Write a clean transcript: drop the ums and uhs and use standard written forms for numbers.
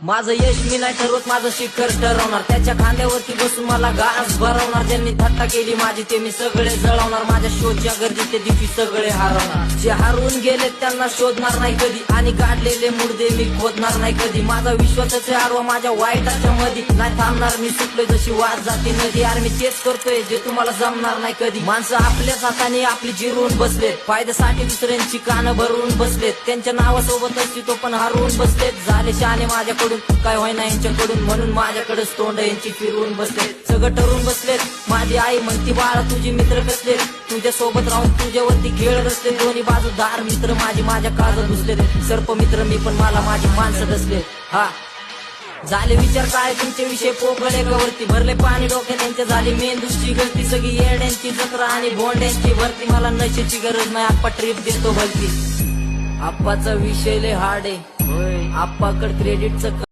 माझं यश मी नाही ठरवत, माझं शिखर ठरवणार. त्याच्या खांद्यावरती बसून मला घास भरवणार. ज्यांनी थट्टा केली माझी ते मी सगळे जळवणार. माझ्या शोधच्या गर्दीत ते दिवशी सगळे हरवणार. जे हरवून गेले त्यांना शोधणार नाही कधी, आणि काढलेले मुर्दे मी खोदणार नाही कधी. माझा विश्वासाचे आरवा माझ्या वाईटाच्या मध्ये नाही थांबणार. मी सुटलोय जशी वाट जाते नदी, यार मी तेच करतोय जे तुम्हाला जमणार नाही कधी. माणसं आपल्याच हाताने आपली जिरवून बसलेत, फायद्यासाठी दुसऱ्यांची कानं भरवून बसलेत. त्यांच्या नावासोबत अस्तित्व पण हरवून बसलेत. झाले शहाणे माझ्याकडून काय होईना यांच्याकडून, म्हणून माझ्याकडेच तोंड यांची फिरवून बसलेत. सगळं ठरवून बसलेत. माझी आई म्हणती बाळा तुझे मित्र कसले, तुझ्या सोबत राहून तुझ्यावरती खेळ रचले. दोन्ही बाजू दार मित्र माझी माझ्या काळजात घुसले. सर्प मित्र मी पण मला माझी माणसं दसले. हा झाले विचार काय तुमचे विषय पोकळ एकावरती, भरले पाणी डोक्यात त्यांच्या. झाली मेंदूची गलती, सगळी येड्यांची जत्रा आणि भोंड्यांची भरती. मला नशेची गरज नाही, आप्पा ट्रिप देतो भलती. आप्पाचा विषय लय हार्ड आहे, आप्पाकड क्रेडिटचं